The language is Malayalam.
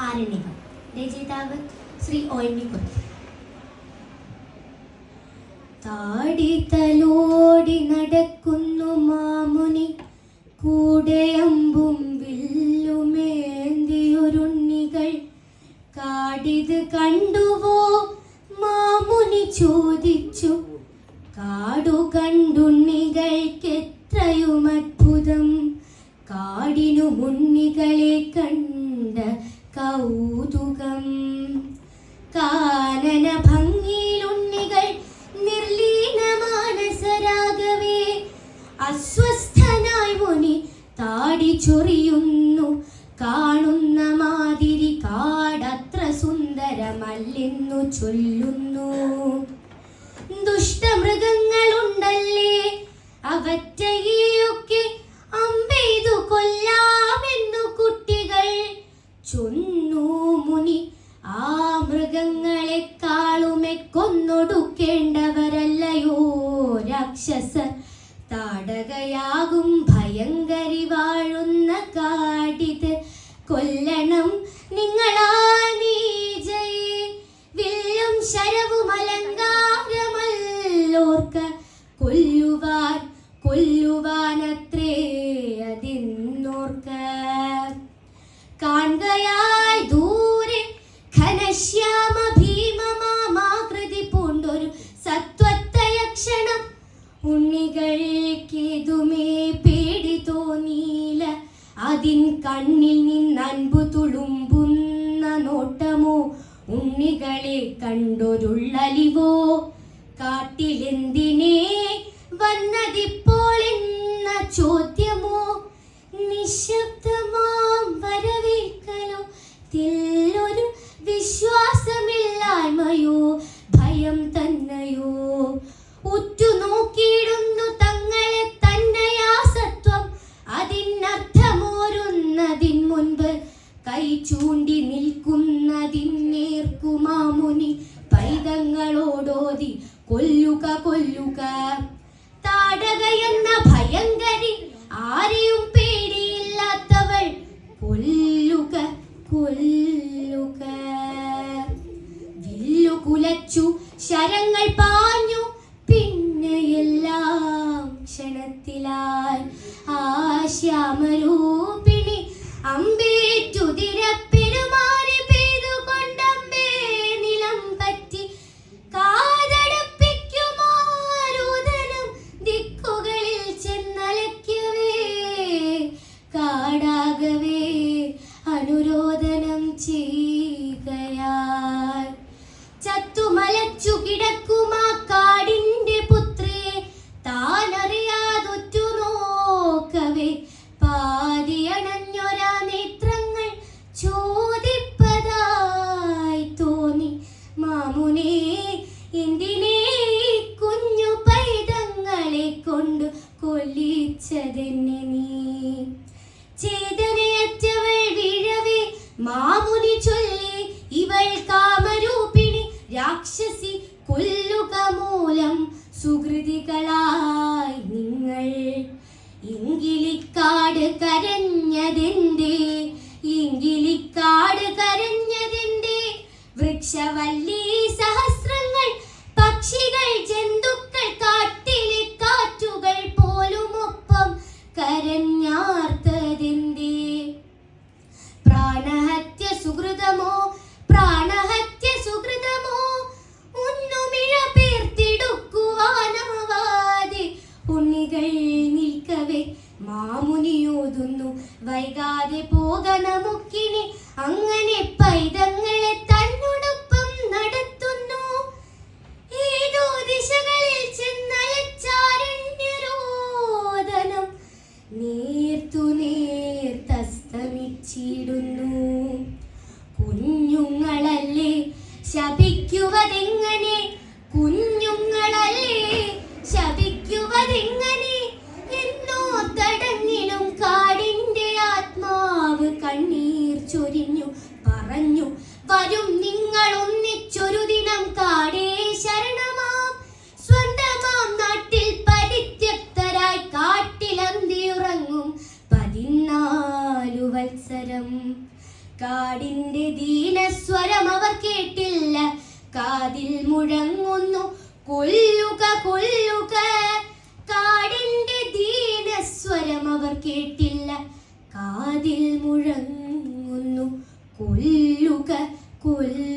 ആരണ്യകം. രചയിതാവ് ശ്രീ ONV കുറുപ്പ്. താടി തലോടി നടക്കുന്നു മാമുനി, കൂടെ അമ്പും വില്ലുമേന്തിയൊരുണ്ണികൾ. കാടിത് കണ്ടുവോ മാമുനി ചോദിച്ചു. കാടു കണ്ടുണ്ണികൾക്കെത്രയും അത്ഭുതം, കാടിനു മുന്നികളെ കണ്ട കൗതുകം. കാനന ഭംഗിയിലുണ്ണികൾ നിർലീന മാനസരാഗവേ, അസ്വസ്ഥനായി മുനി താടി ചൊറിയുന്നു. കാണുന്ന മാതിരി കാടത്ര സുന്ദരമല്ലെന്നു ചൊല്ലുന്നു. ദുഷ്ടമൃഗങ്ങളുണ്ടല്ലേ, അവറ്റയെയൊക്കെ അമ്പെയ്തു കൊല്ലാമെന്നു കുട്ടികൾ ചൊന്നു. മുനി ആ മൃഗങ്ങളെക്കാളുമെ കൊന്നൊടുക്കേണ്ടവരല്ലയോ രാക്ഷസർ. താടകയാകും ഭയങ്കരി വാഴുന്ന കാടിത് കൊല്ലണം നിങ്ങളാ നീജയെ. വില്ലും ശരവും അലങ്കാരമല്ലോർക്ക, കൊല്ലുവാനത്രേ അതിന്നോർക്ക. കാൺകയായി ദൂരെ ഘനശ്യാമ ഭീമമാകൃതി പൂണ്ടൊരു സത്വത്തയക്ഷണം. ഉണ്ണികൾക്കിതുമേ പേടി തോന്നീല, അതിൻ കണ്ണിൽ നിന്നൻപു തുളുമ്പുന്ന നോട്ടമോ. ഉണ്ണികളെ കണ്ടൊരുള്ളലിവോ, കാട്ടിലെന്തിനേ വന്നതിപ്പോൾ എന്ന ചോദ്യമോ. നിശബ്ദമാം വരവേൽക്കലോ, തില്ലൊരു വിശ്വാസമില്ലായ്മയോ ഭയം തന്നെയോ. ഉറ്റുനോക്കിയിടുന്നു തങ്ങളെ തന്നെയാ സത്വം, അതിനർത്ഥമോരുന്നതിൻ മുൻപ് കൈ ചൂണ്ടി നിൽക്കുന്നതിന്നേർക്കുമാമുനി പൈതങ്ങളോടോതി കൊല്ലുക കൊല്ലുക. താടകയെന്ന ഭയങ്കരി ആരെയും പേടിയില്ലാത്തവൾ, കൊല്ലുക കൊല്ലുക. വില്ലു കുലച്ചു ശരങ്ങൾ പാഞ്ഞു, പിന്നെ എല്ലാം ക്ഷണത്തിലായി. ആ ശ്യാമരൂപിണി അമ്പേറ്റുതിരപ്പെരുമാറി പെയ്തു കൊണ്ടമ്പേ നിലം പറ്റി. കാതടപ്പിക്കുമാരുദനം ദിക്കുകളിൽ ചെന്നലയ്ക്കവേ, കാടാകവേ അനുരോധനം ചെയ്യുകയാൽ. ചത്തുമലച്ചു കിടക്കുമാ കാടിന്റെ പുത്രിയെ താനറിയാതൊറ്റു നോക്കവേ, പാതിയണഞ്ഞൊരാ നേത്രങ്ങൾ ചോദിപ്പതായി തോന്നി. മാമുനെ എന്തിനേ കുഞ്ഞു പൈതങ്ങളെ കൊണ്ടു കൊല്ലിച്ചതെന്നെ നീ. ചേതനയറ്റവൾ വീഴവേ മാമുനി ചൊല്ലി, ഇവൾ കാമരൂപിണി രാക്ഷസി, കൊല്ലുക മൂലം സുഹൃതികളായി നിങ്ങൾ. ഇങ്കിലിക്കാട് കരഞ്ഞതെന്തേ, ഇങ്കിലിക്കാട് കരഞ്ഞതെന്തേ. വൃക്ഷവല്ലി സഹസ്രങ്ങൾ, പക്ഷികൾ ജന്തുക്കൾ, കാട്ടിലെ കാറ്റുകൾ പോലുമൊപ്പം കരഞ്ഞാർത്തതെന്തേ. പ്രാണഹത്യ സുഹൃതമോ, പ്രാണഹത്യ സുഹൃതമോ, ഒന്നുമിഴ പേർത്തിടുക്കുവാനാവാതെ ഉണ്ണികൾ നിൽക്കവേ മാമുനിയോതുന്നു. വൈകാതെ പോക നമുക്കിനി, അങ്ങനെ പൈതങ്ങളെ തന്നോടൊപ്പം നടത്തുന്നു. ഏതോ ദിശകളിൽ ചെന്നലച്ചാരണ്യരോദനം നേർത്തു നേർത്തസ്തമിച്ചിടുന്നു. കുഞ്ഞുങ്ങളല്ലേ ശപിക്കുവതെങ്ങനെ, കുഞ്ഞുങ്ങളല്ലേ ശപിക്കുവതെങ്ങനെ എന്നോ തടങ്ങിലും കാടിന്റെ ആത്മാവ് കണ്ണീർ ചൊരിഞ്ഞു പറഞ്ഞു. വരും നിങ്ങൾ ഒന്നിച്ചൊരു ദിനം കാടേ ശരണമാം സ്വന്തമാം നാട്ടിൽ പരിത്യക്തരായി കാട്ടിലന്തിയുറങ്ങും 14 വത്സരം. കാടിന്റെ ദീനസ്വരം അവർ കേട്ടില്ല. കാതിൽ മുഴങ്ങുന്നു കൊല്ലുക കൊല്ലുക. കാടിന്റെ ദീനസ്വരം അവർ കേട്ടില്ല. കാതിൽ മുഴങ്ങുന്നു കൊല്ലുക കൊല്ലുക.